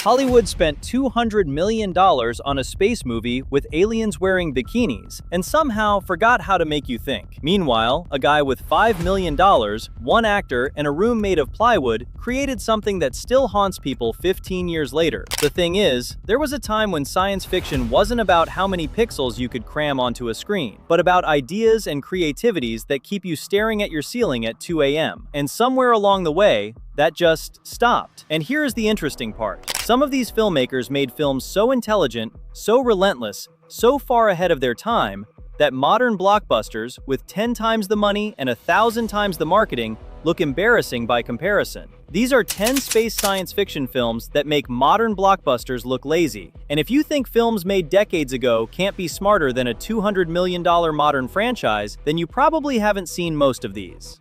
Hollywood spent $200 million on a space movie with aliens wearing bikinis, and somehow forgot how to make you think. Meanwhile, a guy with $5 million, one actor, and a room made of plywood created something that still haunts people 15 years later. The thing is, there was a time when science fiction wasn't about how many pixels you could cram onto a screen, but about ideas and creativities that keep you staring at your ceiling at 2 a.m. And somewhere along the way, that just stopped. And here's the interesting part. Some of these filmmakers made films so intelligent, so relentless, so far ahead of their time, that modern blockbusters, with 10 times the money and 1,000 times the marketing, look embarrassing by comparison. These are 10 space science fiction films that make modern blockbusters look lazy. And if you think films made decades ago can't be smarter than a $200 million modern franchise, then you probably haven't seen most of these.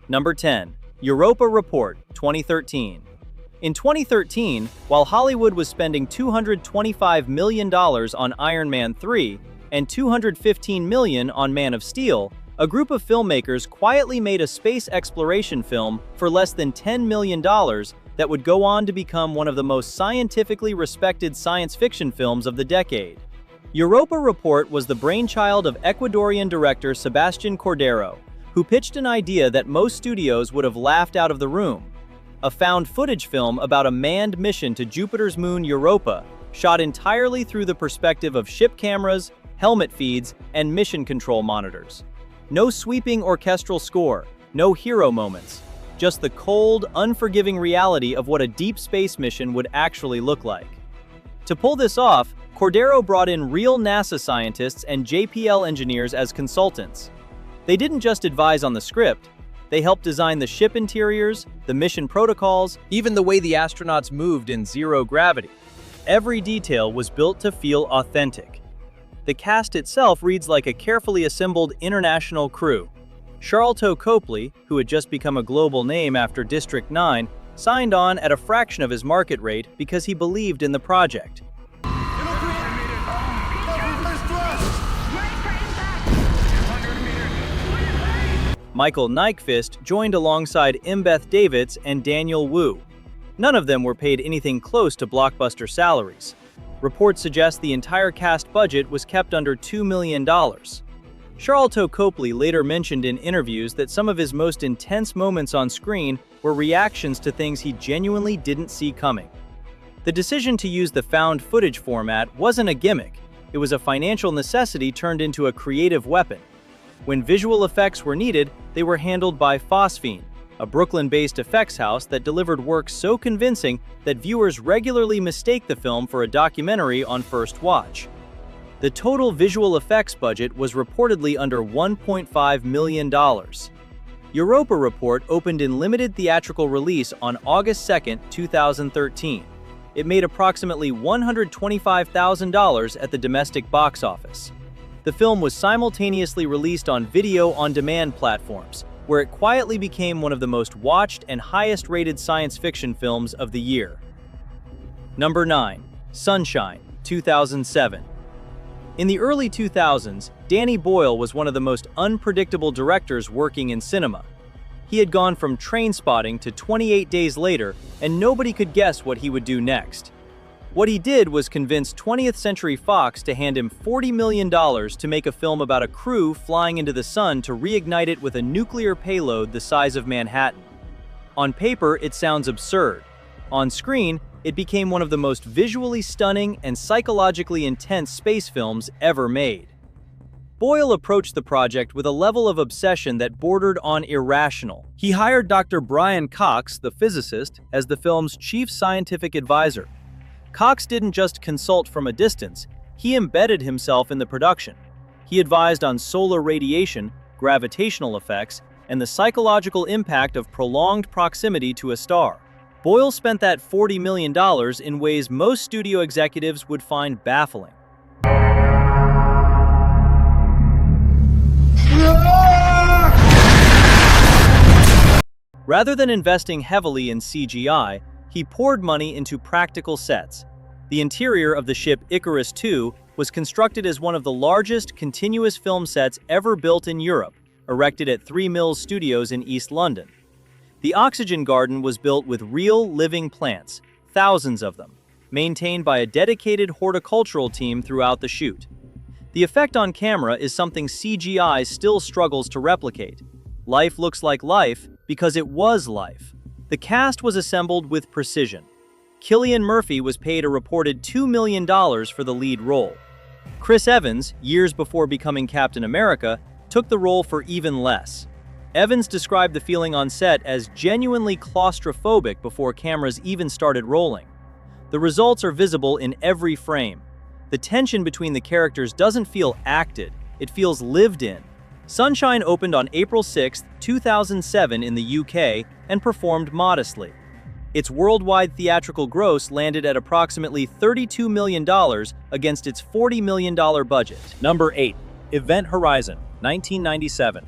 Number 10. Europa Report, 2013. In 2013, while Hollywood was spending $225 million on Iron Man 3 and $215 million on Man of Steel, a group of filmmakers quietly made a space exploration film for less than $10 million that would go on to become one of the most scientifically respected science fiction films of the decade. Europa Report was the brainchild of Ecuadorian director Sebastián Cordero, who pitched an idea that most studios would have laughed out of the room. A found footage film about a manned mission to Jupiter's moon Europa, shot entirely through the perspective of ship cameras, helmet feeds, and mission control monitors. No sweeping orchestral score, no hero moments, just the cold, unforgiving reality of what a deep space mission would actually look like. To pull this off, Cordero brought in real NASA scientists and JPL engineers as consultants. They didn't just advise on the script, they helped design the ship interiors, the mission protocols, even the way the astronauts moved in zero gravity. Every detail was built to feel authentic. The cast itself reads like a carefully assembled international crew. Charlton Copley, who had just become a global name after District 9, signed on at a fraction of his market rate because he believed in the project. Michael Nyqvist joined alongside Embeth Davidtz and Daniel Wu. None of them were paid anything close to blockbuster salaries. Reports suggest the entire cast budget was kept under $2 million. Charlton Copley later mentioned in interviews that some of his most intense moments on screen were reactions to things he genuinely didn't see coming. The decision to use the found footage format wasn't a gimmick. It was a financial necessity turned into a creative weapon. When visual effects were needed, they were handled by Phosphine, a Brooklyn-based effects house that delivered work so convincing that viewers regularly mistake the film for a documentary on first watch. The total visual effects budget was reportedly under $1.5 million. Europa Report opened in limited theatrical release on August 2, 2013. It made approximately $125,000 at the domestic box office. The film was simultaneously released on video-on-demand platforms, where it quietly became one of the most watched and highest-rated science fiction films of the year. Number 9. Sunshine, 2007. In the early 2000s, Danny Boyle was one of the most unpredictable directors working in cinema. He had gone from Trainspotting to 28 Days Later, and nobody could guess what he would do next. What he did was convince 20th Century Fox to hand him $40 million to make a film about a crew flying into the sun to reignite it with a nuclear payload the size of Manhattan. On paper, it sounds absurd. On screen, it became one of the most visually stunning and psychologically intense space films ever made. Boyle approached the project with a level of obsession that bordered on irrational. He hired Dr. Brian Cox, the physicist, as the film's chief scientific advisor. Cox didn't just consult from a distance, he embedded himself in the production. He advised on solar radiation, gravitational effects, and the psychological impact of prolonged proximity to a star. Boyle spent that $40 million in ways most studio executives would find baffling. Rather than investing heavily in CGI, he poured money into practical sets. The interior of the ship Icarus II was constructed as one of the largest continuous film sets ever built in Europe, erected at 3 Mills Studios in East London. The oxygen garden was built with real, living plants, thousands of them, maintained by a dedicated horticultural team throughout the shoot. The effect on camera is something CGI still struggles to replicate. Life looks like life because it was life. The cast was assembled with precision. Cillian Murphy was paid a reported $2 million for the lead role. Chris Evans, years before becoming Captain America, took the role for even less. Evans described the feeling on set as genuinely claustrophobic before cameras even started rolling. The results are visible in every frame. The tension between the characters doesn't feel acted, it feels lived in. Sunshine opened on April 6, 2007 in the UK and performed modestly. Its worldwide theatrical gross landed at approximately $32 million against its $40 million budget. Number 8. Event Horizon, 1997.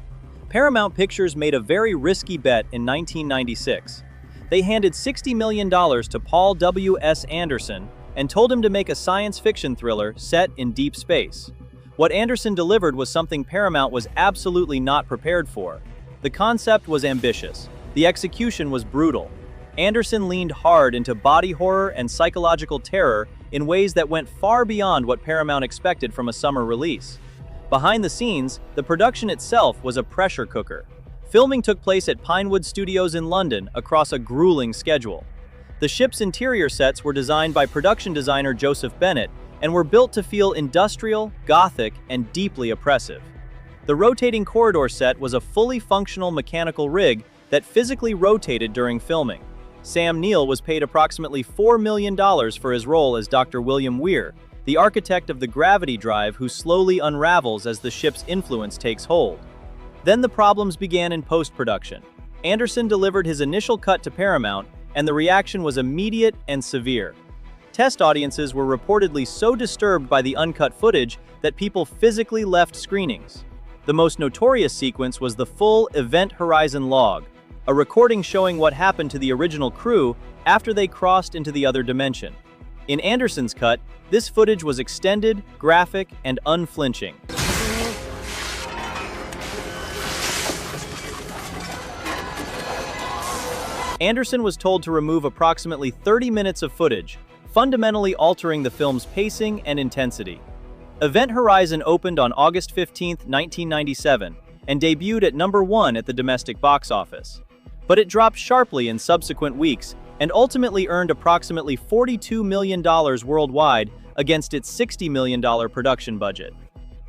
Paramount Pictures made a very risky bet in 1996. They handed $60 million to Paul W.S. Anderson and told him to make a science fiction thriller set in deep space. What Anderson delivered was something Paramount was absolutely not prepared for. The concept was ambitious. The execution was brutal. Anderson leaned hard into body horror and psychological terror in ways that went far beyond what Paramount expected from a summer release. Behind the scenes, the production itself was a pressure cooker. Filming took place at Pinewood Studios in London across a grueling schedule. The ship's interior sets were designed by production designer Joseph Bennett and were built to feel industrial, gothic, and deeply oppressive. The rotating corridor set was a fully functional mechanical rig that physically rotated during filming. Sam Neill was paid approximately $4 million for his role as Dr. William Weir, the architect of the gravity drive who slowly unravels as the ship's influence takes hold. Then the problems began in post-production. Anderson delivered his initial cut to Paramount, and the reaction was immediate and severe. Test audiences were reportedly so disturbed by the uncut footage that people physically left screenings. The most notorious sequence was the full Event Horizon log, a recording showing what happened to the original crew after they crossed into the other dimension. In Anderson's cut, this footage was extended, graphic, and unflinching. Anderson was told to remove approximately 30 minutes of footage, fundamentally altering the film's pacing and intensity. Event Horizon opened on August 15, 1997, and debuted at number 1 at the domestic box office. But it dropped sharply in subsequent weeks and ultimately earned approximately $42 million worldwide against its $60 million production budget.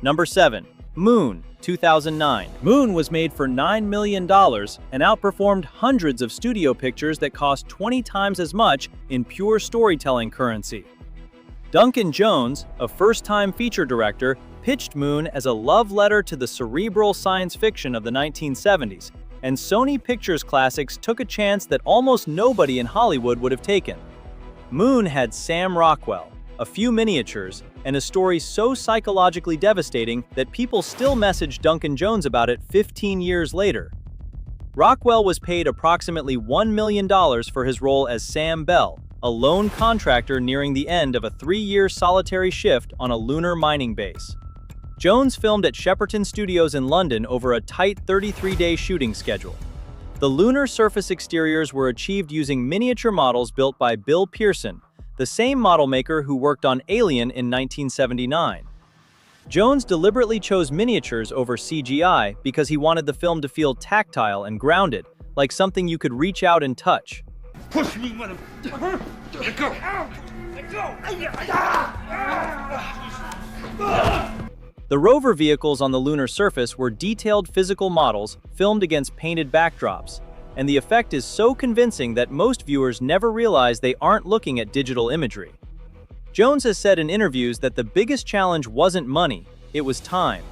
Number 7. Moon, 2009. Moon was made for $9 million and outperformed hundreds of studio pictures that cost 20 times as much in pure storytelling currency. Duncan Jones, a first-time feature director, pitched Moon as a love letter to the cerebral science fiction of the 1970s, and Sony Pictures Classics took a chance that almost nobody in Hollywood would have taken. Moon had Sam Rockwell, a few miniatures, and a story so psychologically devastating that people still message Duncan Jones about it 15 years later. Rockwell was paid approximately $1 million for his role as Sam Bell, a lone contractor nearing the end of a 3-year solitary shift on a lunar mining base. Jones filmed at Shepperton Studios in London over a tight 33-day shooting schedule. The lunar surface exteriors were achieved using miniature models built by Bill Pearson, the same model maker who worked on Alien in 1979. Jones deliberately chose miniatures over CGI because he wanted the film to feel tactile and grounded, like something you could reach out and touch. Push me when I'm... Let go! Let go! The rover vehicles on the lunar surface were detailed physical models filmed against painted backdrops, and the effect is so convincing that most viewers never realize they aren't looking at digital imagery. Jones has said in interviews that the biggest challenge wasn't money, it was time.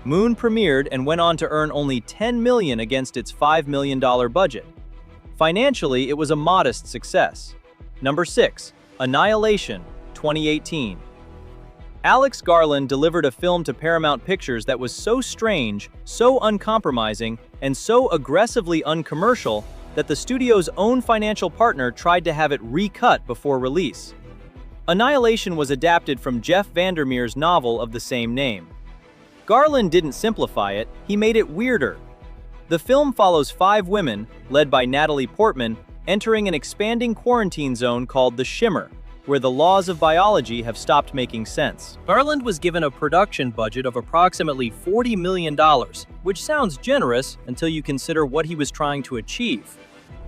Moon premiered and went on to earn only $10 million against its $5 million budget. Financially, it was a modest success. Number 6. Annihilation, 2018. Alex Garland delivered a film to Paramount Pictures that was so strange, so uncompromising, and so aggressively uncommercial that the studio's own financial partner tried to have it recut before release. Annihilation was adapted from Jeff Vandermeer's novel of the same name. Garland didn't simplify it, he made it weirder. The film follows 5 women, led by Natalie Portman, entering an expanding quarantine zone called the Shimmer, where the laws of biology have stopped making sense. Garland was given a production budget of approximately $40 million, which sounds generous until you consider what he was trying to achieve.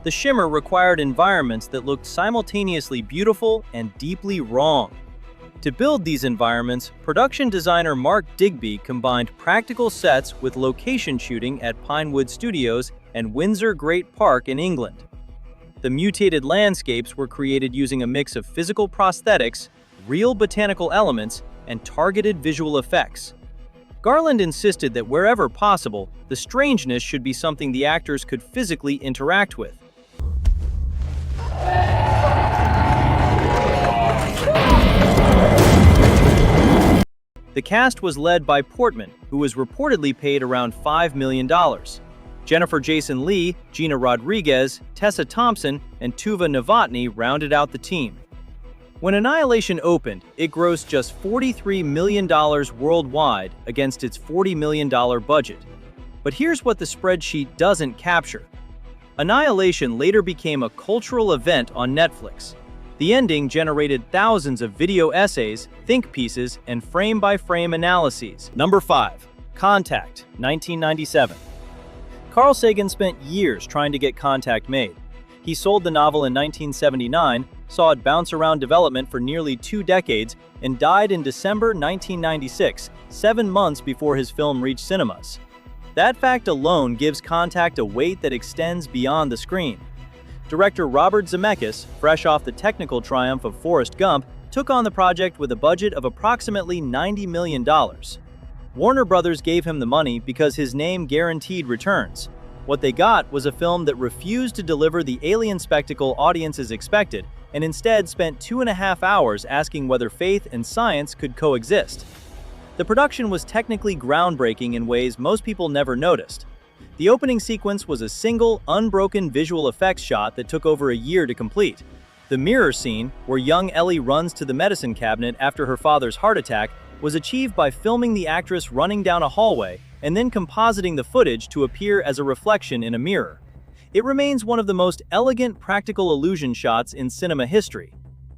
The shimmer required environments that looked simultaneously beautiful and deeply wrong. To build these environments, production designer Mark Digby combined practical sets with location shooting at Pinewood Studios and Windsor Great Park in England. The mutated landscapes were created using a mix of physical prosthetics, real botanical elements, and targeted visual effects. Garland insisted that wherever possible, the strangeness should be something the actors could physically interact with. The cast was led by Portman, who was reportedly paid around $5 million. Jennifer Jason Leigh, Gina Rodriguez, Tessa Thompson, and Tuva Novotny rounded out the team. When Annihilation opened, it grossed just $43 million worldwide against its $40 million budget. But here's what the spreadsheet doesn't capture. Annihilation later became a cultural event on Netflix. The ending generated thousands of video essays, think pieces, and frame-by-frame analyses. Number 5. Contact, 1997. Carl Sagan spent years trying to get Contact made. He sold the novel in 1979, saw it bounce around development for nearly 2 decades, and died in December 1996, 7 months before his film reached cinemas. That fact alone gives Contact a weight that extends beyond the screen. Director Robert Zemeckis, fresh off the technical triumph of Forrest Gump, took on the project with a budget of approximately $90 million. Warner Brothers gave him the money because his name guaranteed returns. What they got was a film that refused to deliver the alien spectacle audiences expected, and instead spent 2.5 hours asking whether faith and science could coexist. The production was technically groundbreaking in ways most people never noticed. The opening sequence was a single, unbroken visual effects shot that took over a year to complete. The mirror scene, where young Ellie runs to the medicine cabinet after her father's heart attack, was achieved by filming the actress running down a hallway and then compositing the footage to appear as a reflection in a mirror. It remains one of the most elegant practical illusion shots in cinema history.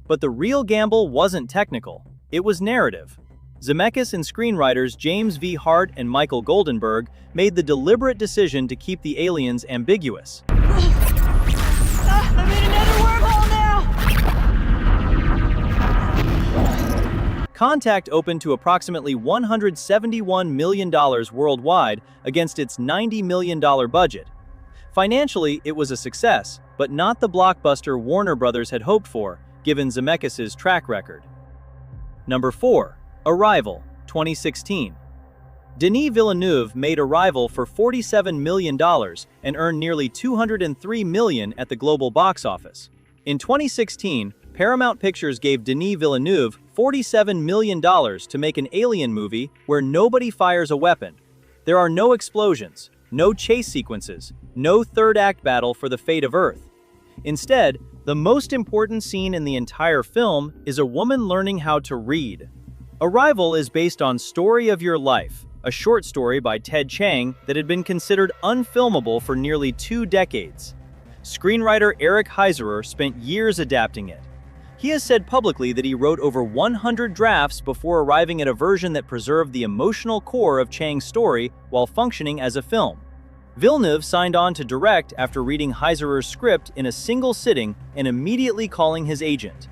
But the real gamble wasn't technical, it was narrative. Zemeckis and screenwriters James V. Hart and Michael Goldenberg made the deliberate decision to keep the aliens ambiguous. I'm in another wormhole now! Contact opened to approximately $171 million worldwide against its $90 million budget. Financially, it was a success, but not the blockbuster Warner Brothers had hoped for, given Zemeckis' track record. Number 4. Arrival, 2016. Denis Villeneuve made Arrival for $47 million and earned nearly $203 million at the global box office. In 2016, Paramount Pictures gave Denis Villeneuve $47 million to make an alien movie where nobody fires a weapon. There are no explosions, no chase sequences, no third-act battle for the fate of Earth. Instead, the most important scene in the entire film is a woman learning how to read. Arrival is based on Story of Your Life, a short story by Ted Chiang that had been considered unfilmable for nearly 2 decades. Screenwriter Eric Heiserer spent years adapting it. He has said publicly that he wrote over 100 drafts before arriving at a version that preserved the emotional core of Chiang's story while functioning as a film. Villeneuve signed on to direct after reading Heiserer's script in a single sitting and immediately calling his agent.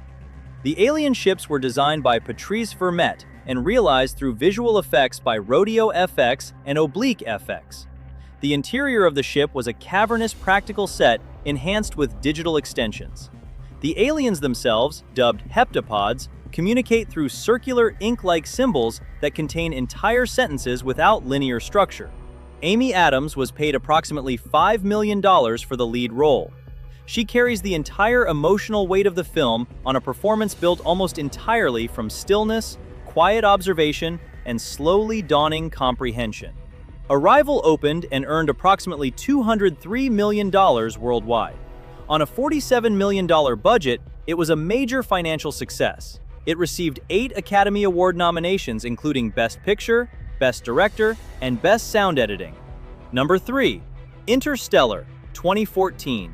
The alien ships were designed by Patrice Vermette and realized through visual effects by Rodeo FX and Oblique FX. The interior of the ship was a cavernous practical set enhanced with digital extensions. The aliens themselves, dubbed heptapods, communicate through circular ink-like symbols that contain entire sentences without linear structure. Amy Adams was paid approximately $5 million for the lead role. She carries the entire emotional weight of the film on a performance built almost entirely from stillness, quiet observation, and slowly dawning comprehension. Arrival opened and earned approximately $203 million worldwide. On a $47 million budget, it was a major financial success. It received 8 Academy Award nominations, including Best Picture, Best Director, and Best Sound Editing. Number 3. Interstellar, 2014.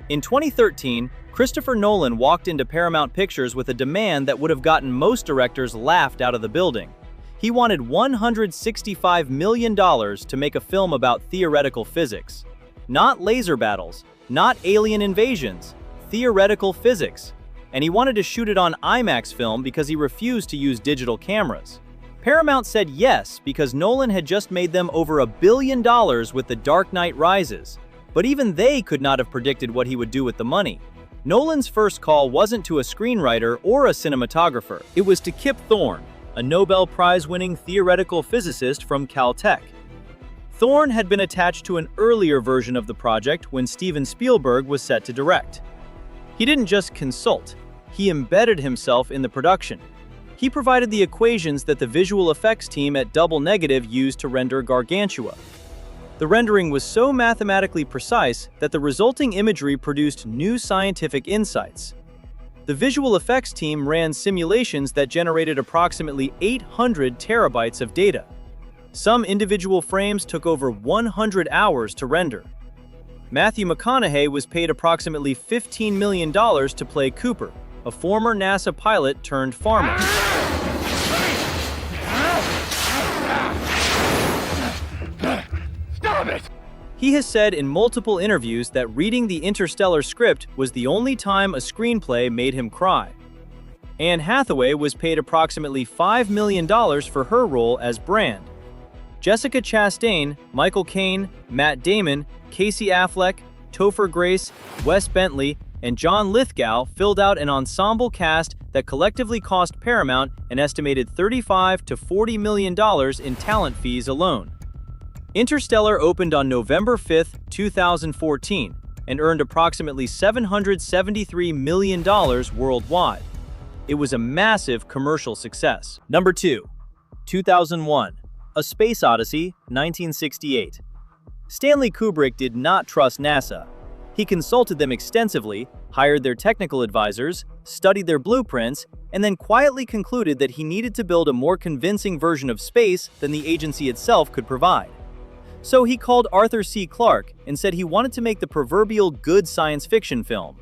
In 2013, Christopher Nolan walked into Paramount Pictures with a demand that would have gotten most directors laughed out of the building. He wanted $165 million to make a film about theoretical physics. Not laser battles, not alien invasions, theoretical physics. And he wanted to shoot it on IMAX film because he refused to use digital cameras. Paramount said yes because Nolan had just made them over $1 billion with The Dark Knight Rises. But even they could not have predicted what he would do with the money. Nolan's first call wasn't to a screenwriter or a cinematographer. It was to Kip Thorne, a Nobel Prize-winning theoretical physicist from Caltech. Thorne had been attached to an earlier version of the project when Steven Spielberg was set to direct. He didn't just consult, he embedded himself in the production. He provided the equations that the visual effects team at Double Negative used to render Gargantua. The rendering was so mathematically precise that the resulting imagery produced new scientific insights. The visual effects team ran simulations that generated approximately 800 terabytes of data. Some individual frames took over 100 hours to render. Matthew McConaughey was paid approximately $15 million to play Cooper, a former NASA pilot turned farmer. Stop it! He has said in multiple interviews that reading the Interstellar script was the only time a screenplay made him cry. Anne Hathaway was paid approximately $5 million for her role as Brand. Jessica Chastain, Michael Caine, Matt Damon, Casey Affleck, Topher Grace, Wes Bentley, and John Lithgow filled out an ensemble cast that collectively cost Paramount an estimated $35 to $40 million in talent fees alone. Interstellar opened on November 5, 2014, and earned approximately $773 million worldwide. It was a massive commercial success. Number 2. 2001. A Space Odyssey, 1968. Stanley Kubrick did not trust NASA. He consulted them extensively, hired their technical advisors, studied their blueprints, and then quietly concluded that he needed to build a more convincing version of space than the agency itself could provide. So he called Arthur C. Clarke and said he wanted to make the proverbial good science fiction film.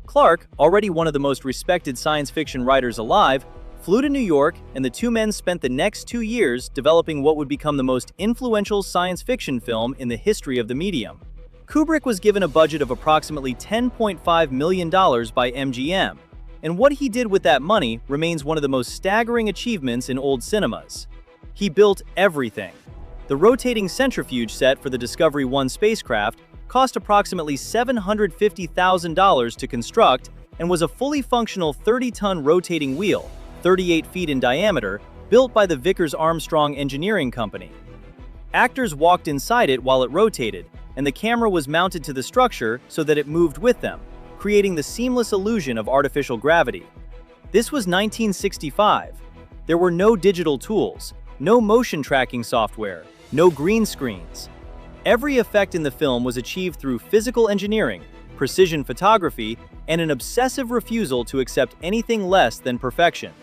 Clarke, already one of the most respected science fiction writers alive, flew to New York, and the two men spent the next 2 years developing what would become the most influential science fiction film in the history of the medium. Kubrick was given a budget of approximately $10.5 million by MGM, and what he did with that money remains one of the most staggering achievements in old cinemas. He built everything. The rotating centrifuge set for the Discovery 1 spacecraft cost approximately $750,000 to construct and was a fully functional 30-ton rotating wheel, 38 feet in diameter, built by the Vickers-Armstrong Engineering Company. Actors walked inside it while it rotated, and the camera was mounted to the structure so that it moved with them, creating the seamless illusion of artificial gravity. This was 1965. There were no digital tools, no motion tracking software, no green screens. Every effect in the film was achieved through physical engineering, precision photography, and an obsessive refusal to accept anything less than perfection.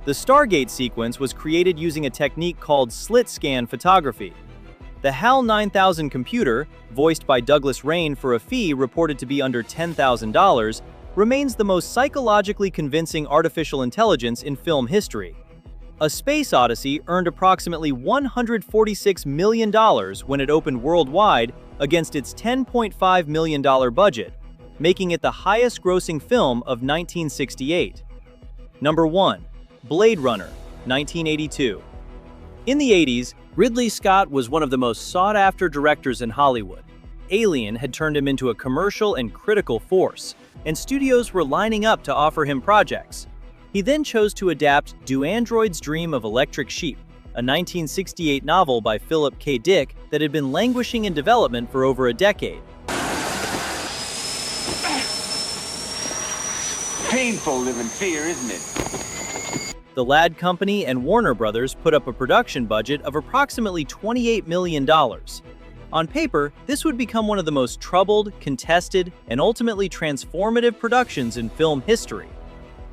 The Stargate sequence was created using a technique called slit scan photography. The HAL 9000 computer, voiced by Douglas Rain for a fee reported to be under $10,000, remains the most psychologically convincing artificial intelligence in film history. A Space Odyssey earned approximately $146 million when it opened worldwide against its $10.5 million budget, making it the highest-grossing film of 1968. Number 1. Blade Runner, 1982. In the 80s, Ridley Scott was one of the most sought-after directors in Hollywood. Alien had turned him into a commercial and critical force, and studios were lining up to offer him projects. He then chose to adapt Do Androids Dream of Electric Sheep, a 1968 novel by Philip K. Dick that had been languishing in development for over a decade. Painful living fear, isn't it? The Ladd Company and Warner Brothers put up a production budget of approximately $28 million. On paper, this would become one of the most troubled, contested, and ultimately transformative productions in film history.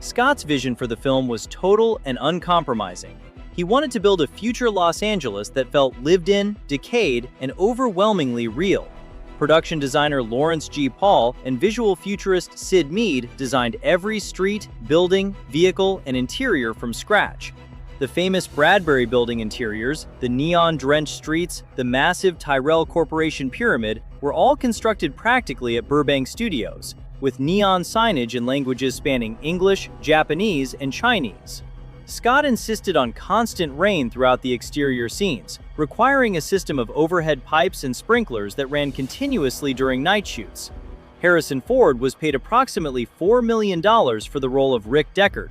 Scott's vision for the film was total and uncompromising. He wanted to build a future Los Angeles that felt lived in, decayed, and overwhelmingly real. Production designer Lawrence G. Paul and visual futurist Sid Mead designed every street, building, vehicle, and interior from scratch. The famous Bradbury Building interiors, the neon-drenched streets, the massive Tyrell Corporation pyramid were all constructed practically at Burbank Studios, with neon signage in languages spanning English, Japanese, and Chinese. Scott insisted on constant rain throughout the exterior scenes, requiring a system of overhead pipes and sprinklers that ran continuously during night shoots. Harrison Ford was paid approximately $4 million for the role of Rick Deckard.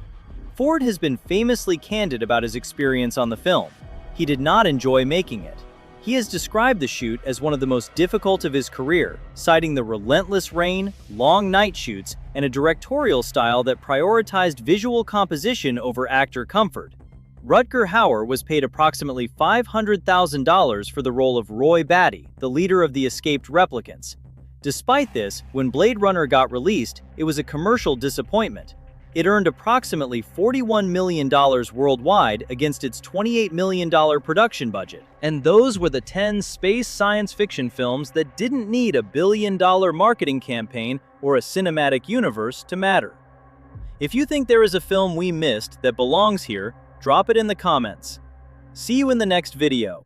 Ford has been famously candid about his experience on the film. He did not enjoy making it. He has described the shoot as one of the most difficult of his career, citing the relentless rain, long night shoots, and a directorial style that prioritized visual composition over actor comfort. Rutger Hauer was paid approximately $500,000 for the role of Roy Batty, the leader of the escaped replicants. Despite this, when Blade Runner got released, it was a commercial disappointment. It earned approximately $41 million worldwide against its $28 million production budget. And those were the 10 space science fiction films that didn't need a billion-dollar marketing campaign or a cinematic universe to matter. If you think there is a film we missed that belongs here, drop it in the comments. See you in the next video.